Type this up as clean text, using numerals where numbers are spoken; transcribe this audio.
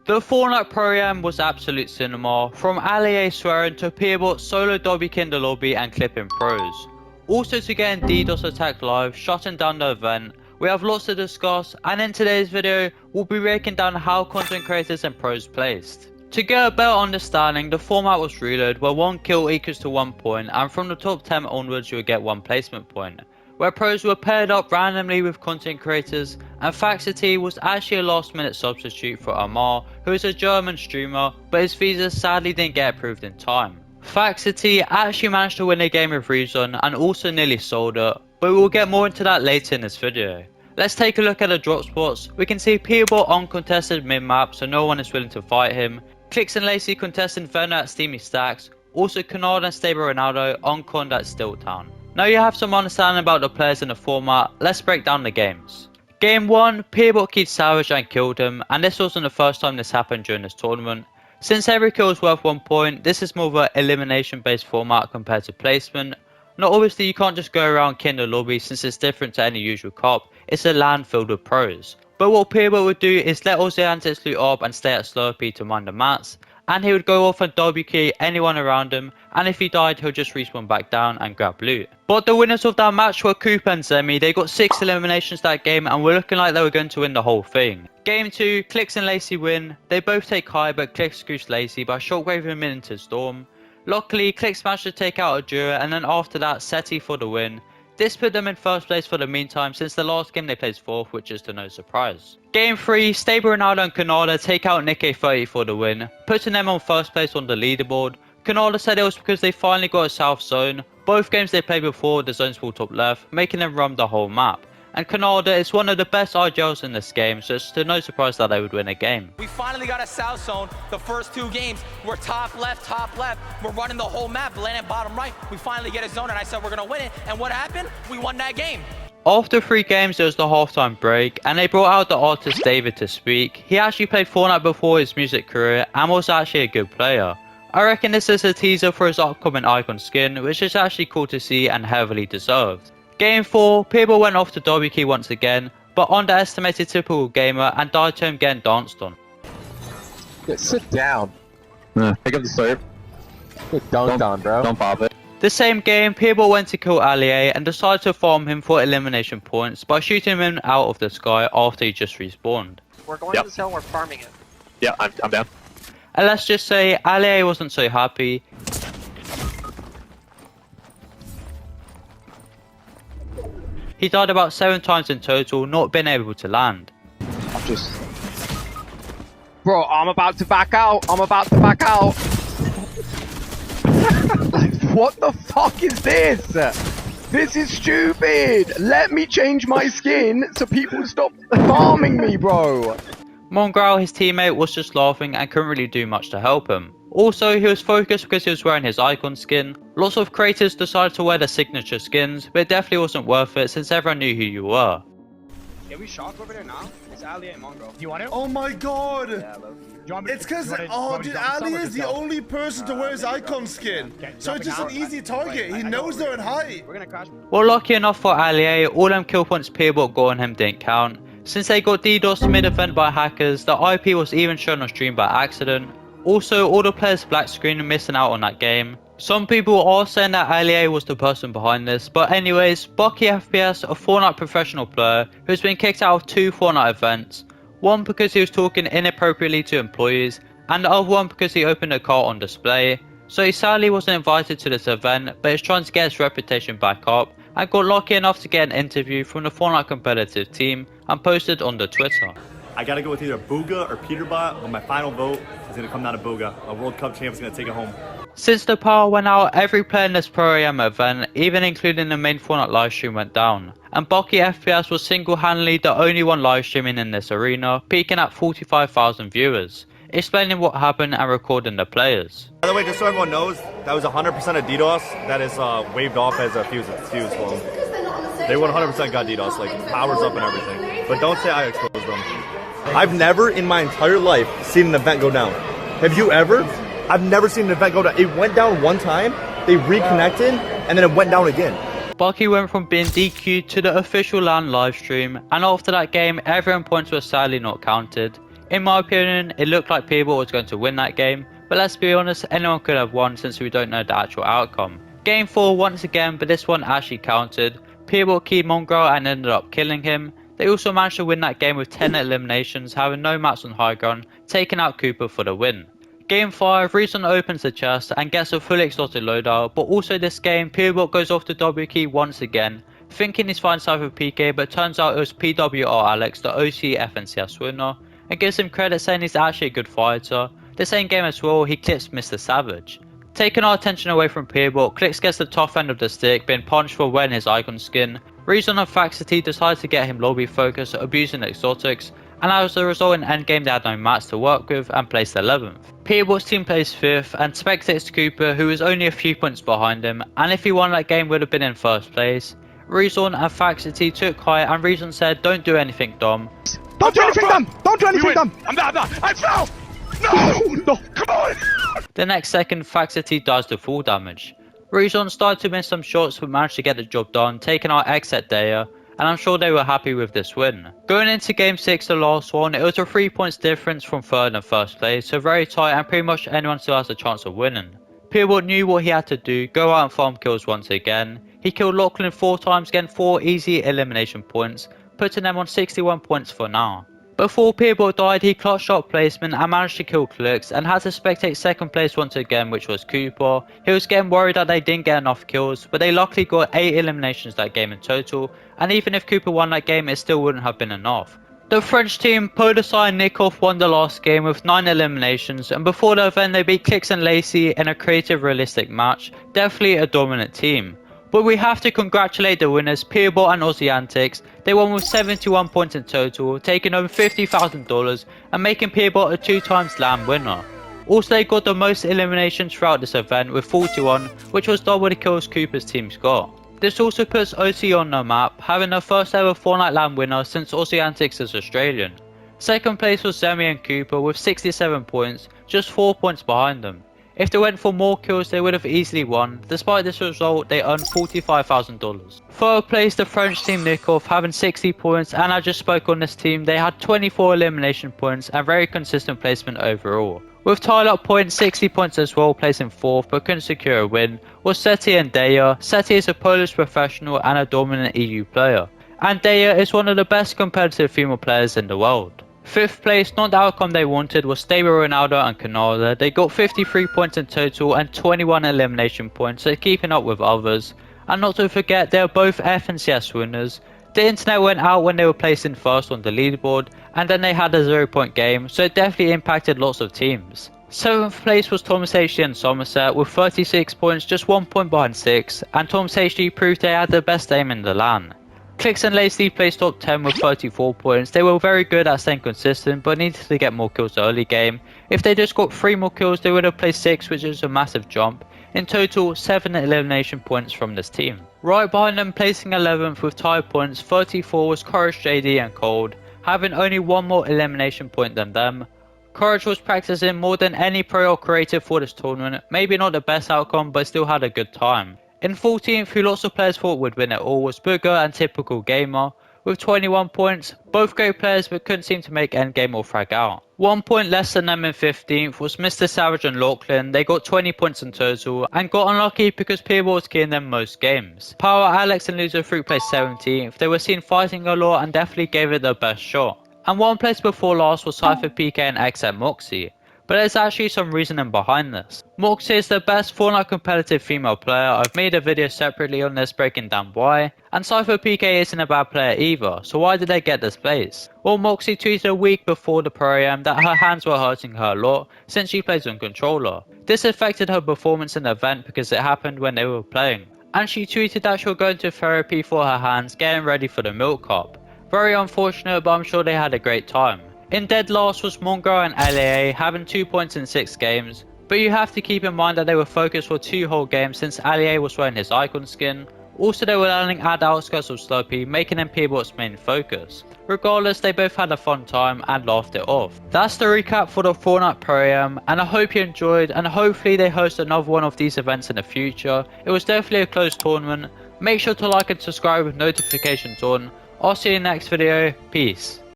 The Fortnite Pro-AM was absolute cinema, from Alia swearing to Peterbot solo Bucke in the lobby and clipping pros. Also to get in DDoS attack live, shutting down the event. We have lots to discuss, and in today's video, we'll be breaking down how content creators and pros placed. To get a better understanding, the format was ruled where 1 kill equals to 1 point, and from the top 10 onwards you will get 1 placement point. Where pros were paired up randomly with content creators, and Faxity was actually a last minute substitute for Amar, who is a German streamer, but his visa sadly didn't get approved in time. Faxity actually managed to win a game with Rezon and also nearly sold it, but we will get more into that later in this video. Let's take a look at the drop spots. We can see Peterbot uncontested mid-map, so no one is willing to fight him. Clix and Lacy contesting Venom at Steamy Stacks, also Canard and Stable Ronaldo unconned at Stilltown. Now you have some understanding about the players in the format, let's break down the games. Game 1, Peterbot keyed Savage and killed him, and this wasn't the first time this happened during this tournament. Since every kill is worth 1 point, this is more of an elimination based format compared to placement. Now obviously you can't just go around killing the lobby since it's different to any usual cop, it's a LAN filled with pros. But what Peterbot would do is let all the antics loot up and stay at Slurpee to mind the mats, and he would go off and WK anyone around him, and if he died he'll just respawn back down and grab loot. But the winners of that match were Cooper and Zemi. They got 6 eliminations that game and were looking like they were going to win the whole thing. Game 2, Clix and Lacy win. They both take high, but Clix goose Lacy by shockwaving him into Storm. Luckily, Clix managed to take out a Jura, and then after that, Seti for the win. This put them in first place for the meantime, since the last game they placed 4th, which is to no surprise. Game 3, Stable Ronaldo and Canada take out Nick 30 for the win, putting them on first place on the leaderboard. Canada said it was because they finally got a south zone. Both games they played before, the zones were top left, making them roam the whole map. And Canada is one of the best RGLs in this game, so it's to no surprise that they would win a game. We finally got a south zone. The first 2 games, we're top left. We're running the whole map, landing bottom right. We finally get a zone, and I said we're gonna win it. And what happened? We won that game. After 3 games, there was the halftime break, and they brought out the artist David to speak. He actually played Fortnite before his music career, and was actually a good player. I reckon this is a teaser for his upcoming icon skin, which is actually cool to see and heavily deserved. Game 4, Peterbot went off to WK once again, but underestimated typical gamer and died to him getting danced on. Yeah, sit down. Pick up the slurp. Get dunked on, bro. Don't pop it. The same game, Peterbot went to kill Alia and decided to farm him for elimination points by shooting him out of the sky after he just respawned. We're going to this hill, we're farming it. Yeah, I'm down. And let's just say, Alia wasn't so happy. He died about 7 times in total, not being able to land. Bro, I'm about to back out. Like, what the fuck is this? This is stupid. Let me change my skin so people stop farming me, bro. Mongrel, his teammate, was just laughing and couldn't really do much to help him. Also, he was focused because he was wearing his icon skin. Lots of creators decided to wear their signature skins, but it definitely wasn't worth it since everyone knew who you were. Can we shock over there now? It's Alia and Mongrel. Do you want to? Oh my god! Yeah, it's because, dude, Alia is the only person to wear his icon skin. So it's just an easy target. He knows they're in height. We're gonna crash. Well, lucky enough for Alia, all them kill points Peterbot got on him didn't count. Since they got DDoS mid-event by hackers, the IP was even shown on stream by accident. Also, all the players black screen and missing out on that game. Some people are saying that Alia was the person behind this, but anyways, Bucke FPS, a Fortnite professional player who's been kicked out of 2 Fortnite events. One because he was talking inappropriately to employees, and the other one because he opened a car on display. So he sadly wasn't invited to this event, but is trying to get his reputation back up, and got lucky enough to get an interview from the Fortnite competitive team and posted on the Twitter. I gotta go with either Bucke or Peterbot, but my final vote is gonna come down to Bucke. A World Cup champ is gonna take it home. Since the power went out, every player in this Pro-AM event, even including the main Fortnite livestream, went down. And Bucke FPS was single-handedly the only one livestreaming in this arena, peaking at 45,000 viewers, explaining what happened and recording the players. By the way, just so everyone knows, that was 100% a DDoS that is waved off as a fuse phone. They 100% got DDoS, like powers up and everything. But don't say I exposed them. I've never in my entire life seen an event go down. Have you ever? I've never seen an event go down. It went down one time, they reconnected, and then it went down again. Bucke went from being DQ'd to the official LAN livestream, and after that game, everyone points were sadly not counted. In my opinion, it looked like Peterbot was going to win that game, but let's be honest, anyone could have won since we don't know the actual outcome. Game 4 once again, but this one actually counted. Peterbot keyed Mongrel and ended up killing him. They also managed to win that game with 10 eliminations, having no maps on high ground, taking out Cooper for the win. Game 5, Rezon opens the chest and gets a fully exhausted loadout, but also this game, Peterbot goes off the W key once again, thinking he's fine Cypher PK, but turns out it was PWR Alex, the OC FNCS winner, and gives him credit saying he's actually a good fighter. The same game as well, he clips Mr. Savage. Taking our attention away from Peterbot, Clix gets the top end of the stick, being punched for wearing his icon skin. Rezon and Faxity decides to get him lobby focus, abusing exotics, and as a result in endgame they had no mats to work with and placed 11th. Peterbot's team placed 5th and spectates Cooper, who was only a few points behind him, and if he won that game would have been in 1st place. Rezon and Faxity took high and Rezon said, "Don't do anything, Dom." Don't do anything, Dom! Don't do anything, Dom! I'm not. I fell! No! No! Come on! The next second, Faxity does the full damage. Rezon started to miss some shots but managed to get the job done, taking out X at Daya, and I'm sure they were happy with this win. Going into game 6, the last one, it was a 3 points difference from 3rd and 1st place, so very tight and pretty much anyone still has a chance of winning. Peterbot knew what he had to do, go out and farm kills once again. He killed Lachlan 4 times, getting 4 easy elimination points, putting them on 61 points for now. Before Peterbot died, he clutched shot placement and managed to kill Clix and had to spectate 2nd place once again, which was Cooper. He was getting worried that they didn't get enough kills, but they luckily got 8 eliminations that game in total, and even if Cooper won that game, it still wouldn't have been enough. The French team, Podesai and Nikov, won the last game with 9 eliminations, and before the event they beat Clix and Lacey in a creative realistic match, definitely a dominant team. But we have to congratulate the winners, Peterbot and Aussie Antics. They won with 71 points in total, taking over $50,000 and making Peterbot a 2 times LAN winner. Also they got the most eliminations throughout this event with 41, which was double the kills Cooper's teams got. This also puts OC on the map, having their first ever Fortnite LAN winner since Aussie Antics is Australian. 2nd place was Zemi and Cooper with 67 points, just 4 points behind them. If they went for more kills they would have easily won. Despite this result they earned $45,000. 3rd place the French team Nikov having 60 points, and I just spoke on this team, they had 24 elimination points and very consistent placement overall. With tied up points, 60 points as well, placing 4th but couldn't secure a win, was Seti and Daya. Seti is a Polish professional and a dominant EU player, and Daya is one of the best competitive female players in the world. 5th place, not the outcome they wanted, was Stable Ronaldo and Canada. They got 53 points in total and 21 elimination points, so keeping up with others. And not to forget, they are both FNCS winners. The internet went out when they were placed in 1st on the leaderboard, and then they had a 0-point game, so it definitely impacted lots of teams. 7th place was Thomas HD and Somerset with 36 points, just 1 point behind 6th, and Thomas HD proved they had the best aim in the LAN. Clix and Lacey placed top 10 with 34 points. They were very good at staying consistent but needed to get more kills early game. If they just got 3 more kills they would have placed 6th, which is a massive jump. In total 7 elimination points from this team. Right behind them, placing 11th with tied points 34 was Courage, JD and Cold, having only 1 more elimination point than them. Courage was practicing more than any pro or creative for this tournament, maybe not the best outcome but still had a good time. In 14th, who lots of players thought would win it all, was Bucke and Typical Gamer with 21 points, both great players but couldn't seem to make endgame or frag out. 1 point less than them in 15th was Mr. Savage and Lachlan. They got 20 points in total and got unlucky because Peterbot was keying them most games. Power, Alex and Loser Fruit placed 17th, they were seen fighting a lot and definitely gave it their best shot. And 1 place before last was Cypher PK and X at Moxie. But there's actually some reasoning behind this. Moxie is the best Fortnite competitive female player. I've made a video separately on this breaking down why. And Cypher PK isn't a bad player either, so why did they get this place? Well, Moxie tweeted a week before the Pro-AM that her hands were hurting her a lot since she plays on controller. This affected her performance in the event because it happened when they were playing. And she tweeted that she'll go into therapy for her hands, getting ready for the Milk Cup. Very unfortunate, but I'm sure they had a great time. In dead last was Mongrel and LAA, having 2 points in 6 games, but you have to keep in mind that they were focused for 2 whole games since Alia was wearing his icon skin. Also they were learning at the outskirts of Slurpee, making them Peterbot's main focus. Regardless, they both had a fun time and laughed it off. That's the recap for the Fortnite Pro-AM, and I hope you enjoyed, and hopefully they host another one of these events in the future. It was definitely a close tournament. Make sure to like and subscribe with notifications on. I'll see you in the next video. Peace.